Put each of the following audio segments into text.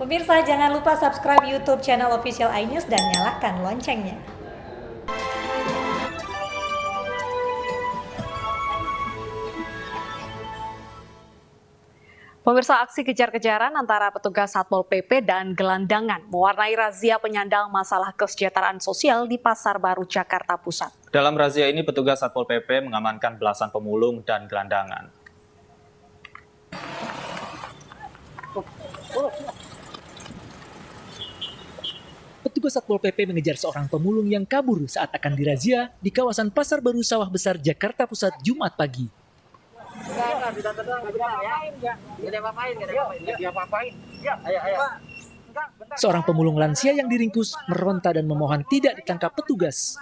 Pemirsa, jangan lupa subscribe YouTube channel Official iNews dan nyalakan loncengnya. Pemirsa, aksi kejar-kejaran antara petugas Satpol PP dan gelandangan mewarnai razia penyandang masalah kesejahteraan sosial di Pasar Baru, Jakarta Pusat. Dalam razia ini, petugas Satpol PP mengamankan belasan pemulung dan gelandangan. Petugas Satpol PP mengejar seorang pemulung yang kabur saat akan dirazia di kawasan Pasar Baru Sawah Besar, Jakarta Pusat, Jumat pagi. Seorang pemulung lansia yang diringkus meronta dan memohon tidak ditangkap petugas.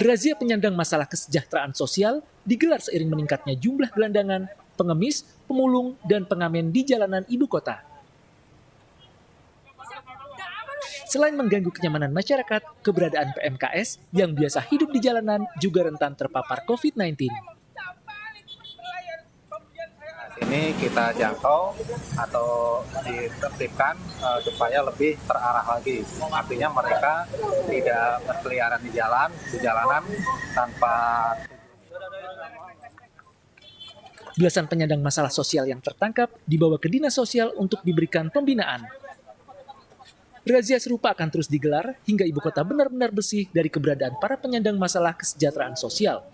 Razia penyandang masalah kesejahteraan sosial digelar seiring meningkatnya jumlah gelandangan, pengemis, pemulung, dan pengamen di jalanan ibu kota. Selain mengganggu kenyamanan masyarakat, keberadaan PMKS yang biasa hidup di jalanan juga rentan terpapar COVID-19. Ini kita jangkau atau ditertibkan supaya lebih terarah lagi. Artinya mereka tidak berkeliaran di jalanan tanpa. Belasan penyandang masalah sosial yang tertangkap dibawa ke dinas sosial untuk diberikan pembinaan. Razia serupa akan terus digelar hingga ibu kota benar-benar bersih dari keberadaan para penyandang masalah kesejahteraan sosial.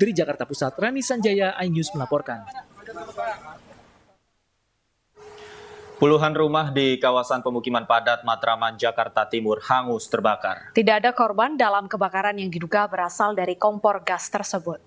Dari Jakarta Pusat, Rani Sanjaya, iNews melaporkan. Puluhan rumah di kawasan pemukiman padat Matraman, Jakarta Timur hangus terbakar. Tidak ada korban dalam kebakaran yang diduga berasal dari kompor gas tersebut.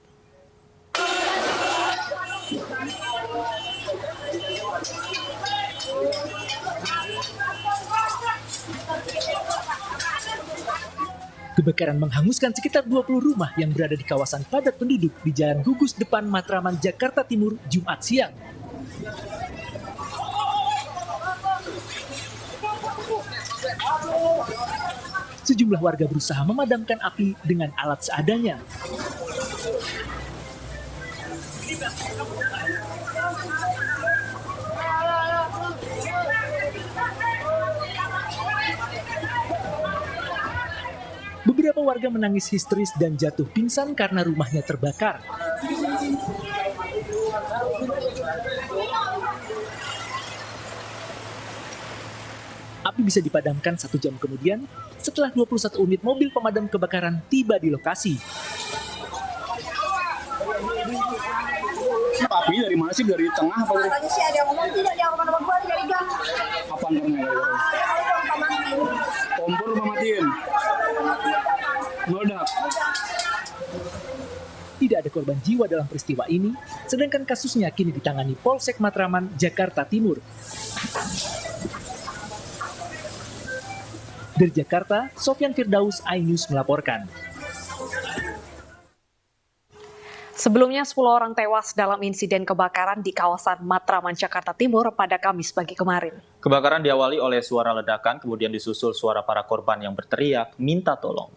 Kebakaran menghanguskan sekitar 20 rumah yang berada di kawasan padat penduduk di Jalan Gugus depan Matraman, Jakarta Timur, Jumat siang. Sejumlah warga berusaha memadamkan api dengan alat seadanya. Beberapa warga menangis histeris dan jatuh pingsan karena rumahnya terbakar. Api bisa dipadamkan 1 jam kemudian setelah 21 unit mobil pemadam kebakaran tiba di lokasi. Api dari mana sih? Dari tengah apa? Katanya sih ada yang ngomong tidak dia kemana gua dari gang. Apa antaranya? Kompor rumah matiin. Meledak. Tidak ada korban jiwa dalam peristiwa ini, sedangkan kasusnya kini ditangani Polsek Matraman, Jakarta Timur. Dari Jakarta, Sofyan Firdaus, iNews melaporkan. Sebelumnya 10 orang tewas dalam insiden kebakaran di kawasan Matraman, Jakarta Timur pada Kamis pagi kemarin. Kebakaran diawali oleh suara ledakan, kemudian disusul suara para korban yang berteriak minta tolong.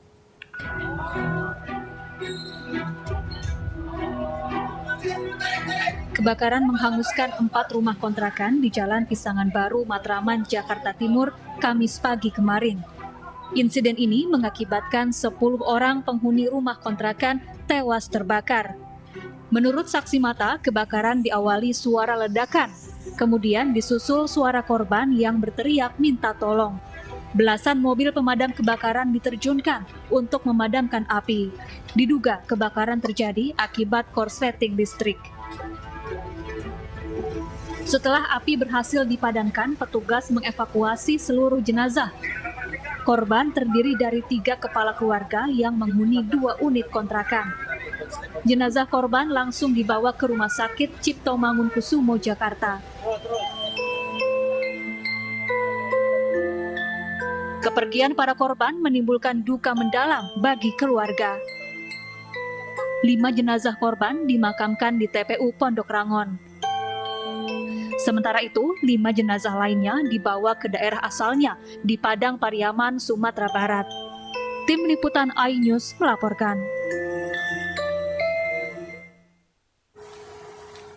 Kebakaran menghanguskan 4 rumah kontrakan di Jalan Pisangan Baru, Matraman, Jakarta Timur, Kamis pagi kemarin. Insiden ini mengakibatkan 10 orang penghuni rumah kontrakan tewas terbakar. Menurut saksi mata, kebakaran diawali suara ledakan, kemudian disusul suara korban yang berteriak minta tolong. Belasan mobil pemadam kebakaran diterjunkan untuk memadamkan api. Diduga kebakaran terjadi akibat korsleting listrik. Setelah api berhasil dipadamkan, petugas mengevakuasi seluruh jenazah. Korban terdiri dari 3 kepala keluarga yang menghuni 2 unit kontrakan. Jenazah korban langsung dibawa ke Rumah Sakit Cipto Mangunkusumo, Jakarta. Kepergian para korban menimbulkan duka mendalam bagi keluarga. 5 jenazah korban dimakamkan di TPU Pondok Rangon. Sementara itu, 5 jenazah lainnya dibawa ke daerah asalnya di Padang Pariaman, Sumatera Barat. Tim Liputan iNews melaporkan.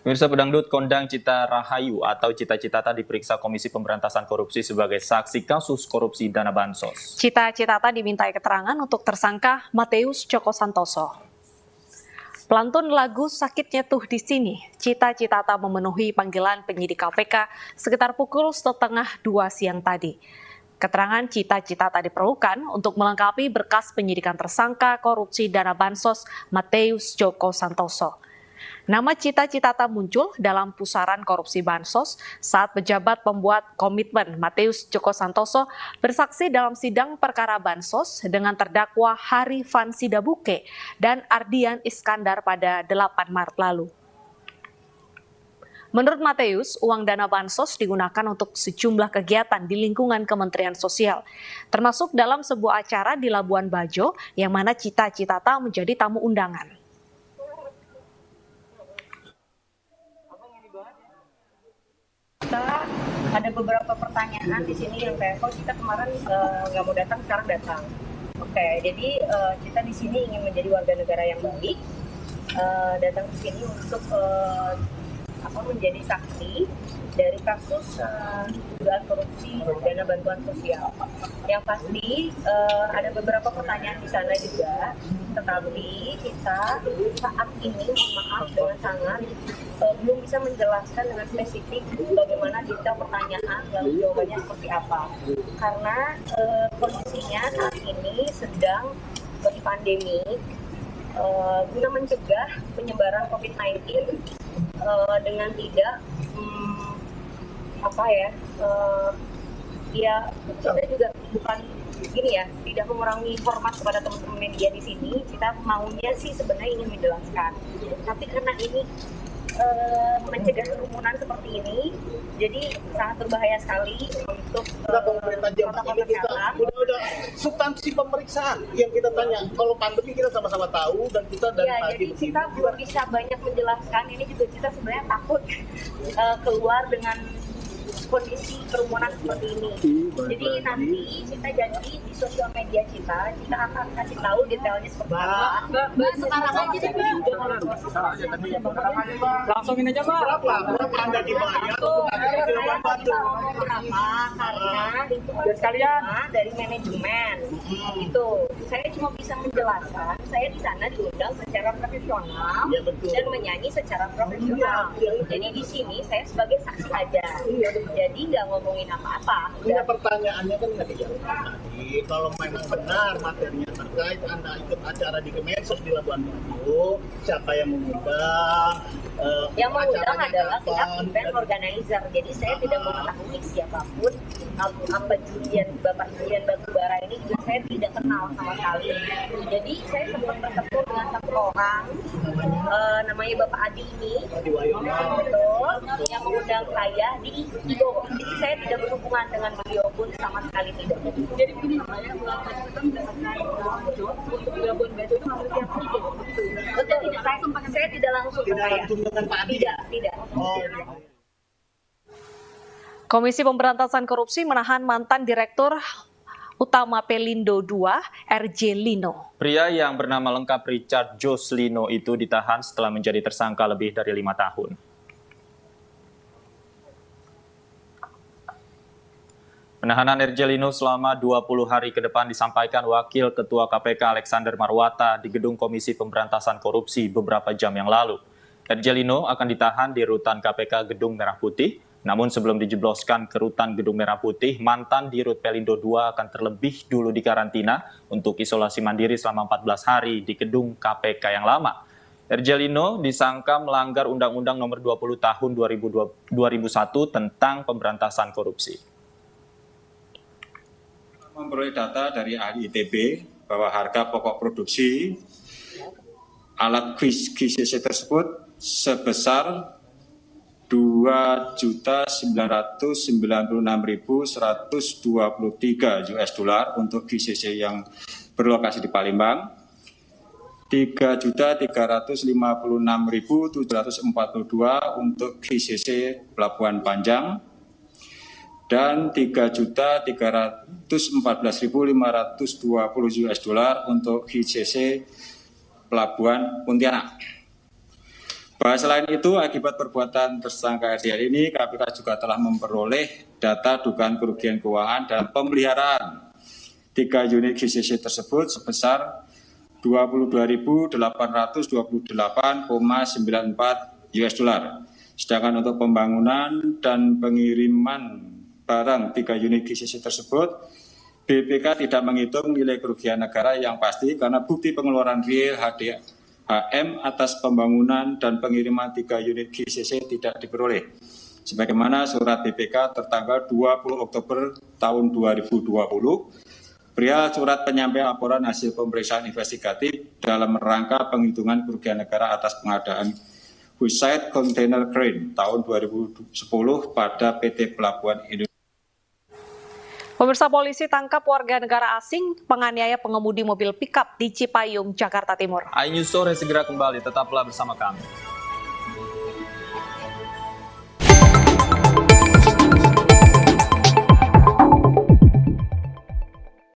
Pemirsa, pedangdut kondang Cita Rahayu atau Cita Citata diperiksa Komisi Pemberantasan Korupsi sebagai saksi kasus korupsi dana bansos. Cita Citata dimintai keterangan untuk tersangka Mateus Joko Santoso. Pelantun lagu Sakitnya Tuh di Sini, Cita Citata memenuhi panggilan penyidik KPK sekitar pukul 1:30 siang tadi. Keterangan Cita Citata diperlukan untuk melengkapi berkas penyidikan tersangka korupsi dana bansos Mateus Joko Santoso. Nama Cita Citata muncul dalam pusaran korupsi bansos saat pejabat pembuat komitmen Mateus Joko Santoso bersaksi dalam sidang perkara bansos dengan terdakwa Harifan Sidabuke dan Ardian Iskandar pada 8 Maret lalu. Menurut Mateus, uang dana bansos digunakan untuk sejumlah kegiatan di lingkungan Kementerian Sosial, termasuk dalam sebuah acara di Labuan Bajo yang mana Cita Citata menjadi tamu undangan. Kita ada beberapa pertanyaan di sini yang kayak kok kita kemarin nggak mau datang, sekarang datang. Oke, jadi kita di sini ingin menjadi warga negara yang baik, datang ke sini untuk menjadi saksi dari kasus dugaan korupsi dana bantuan sosial. Yang pasti ada beberapa pertanyaan di sana juga, tetapi kita saat ini maaf dengan sangat belum bisa menjelaskan dengan spesifik bagaimana detail pertanyaan lalu jawabannya seperti apa. Karena kondisinya saat ini sedang pandemi, guna mencegah penyebaran COVID-19 dengan tidak kita juga bukan gini ya, tidak mengurangi hormat kepada teman-teman media di sini. Kita maunya sih sebenarnya ingin menjelaskan, tapi karena ini mencegah kerumunan seperti ini, jadi sangat berbahaya sekali untuk protokol kesehatan. Udah substansi pemeriksaan yang kita tanya. Kalau pandemi kita sama-sama tahu dan kita dari pagi jadi kita belum bisa banyak menjelaskan. Ini juga kita sebenarnya takut keluar dengan kondisi kerumunan seperti ini. Jadi nanti kita janji di sosial media kita akan kasih tahu detailnya seperti apa. Sekarang aja deh, Langsungin aja, Mbak. berapa Anda dibayar? Karena itu sekalian dari manajemen. Itu saya cuma bisa menjelaskan. Saya di sana diundang secara profesional dan menyanyi secara profesional. Jadi di sini saya sebagai saksi aja. Jadi nggak ngomongin apa-apa. Ini pertanyaannya kan nggak dijawab tadi. Kalau memang benar materinya terkait Anda ikut acara di Kemensos di Labuan Bajo, siapa yang mengundang? Yang mengundang adalah pihak event organizer. Jadi saya tidak mengetahui siapapun. Bapak Julian Batubara ini juga saya tidak kenal sama sekali. Jadi saya sempat bertemu dengan satu orang, namanya Bapak Adi ini, betul, yang mengundang saya di Igo. Jadi saya tidak berhubungan dengan beliau pun sama sekali tidak. Jadi begini, saya melakukan berdasarkan untuk Labuan Bajo itu harus tiap Igo. Betul, saya tidak langsung ke saya. Tidak. Komisi Pemberantasan Korupsi menahan mantan Direktur Utama Pelindo II, RJ Lino. Pria yang bernama lengkap Richard Jos Lino itu ditahan setelah menjadi tersangka lebih dari 5 tahun. Penahanan RJ Lino selama 20 hari ke depan disampaikan Wakil Ketua KPK Alexander Marwata di Gedung Komisi Pemberantasan Korupsi beberapa jam yang lalu. RJ Lino akan ditahan di rutan KPK Gedung Merah Putih. Namun sebelum dijebloskan ke rutan Gedung Merah Putih, mantan Dirut Pelindo II akan terlebih dulu dikarantina untuk isolasi mandiri selama 14 hari di gedung KPK yang lama. RJ Lino disangka melanggar Undang-Undang Nomor 20 Tahun 2001 tentang pemberantasan korupsi. Memperoleh data dari ahli ITB bahwa harga pokok produksi alat QCC tersebut sebesar $2.996.123 untuk QCC yang berlokasi di Palembang, $3.356.742 untuk QCC Pelabuhan Panjang, dan $3.314.520 untuk QCC Pelabuhan Pontianak. Bahwa selain itu, akibat perbuatan tersangka RDL ini, KPK juga telah memperoleh data dugaan kerugian keuangan dalam pemeliharaan 3 unit GCC tersebut sebesar 22.828,94 US dollar. Sedangkan untuk pembangunan dan pengiriman barang 3 unit GCC tersebut, BPK tidak menghitung nilai kerugian negara yang pasti karena bukti pengeluaran real HM atas pembangunan dan pengiriman 3 unit GCC tidak diperoleh. Sebagaimana surat BPK tertanggal 20 Oktober tahun 2020, perihal surat penyampaian laporan hasil pemeriksaan investigatif dalam rangka penghitungan kerugian negara atas pengadaan Woodside Container Crane tahun 2010 pada PT Pelabuhan Indonesia. Pemirsa, polisi tangkap warga negara asing penganiaya pengemudi mobil pickup di Cipayung, Jakarta Timur. iNews Sore segera kembali, tetaplah bersama kami.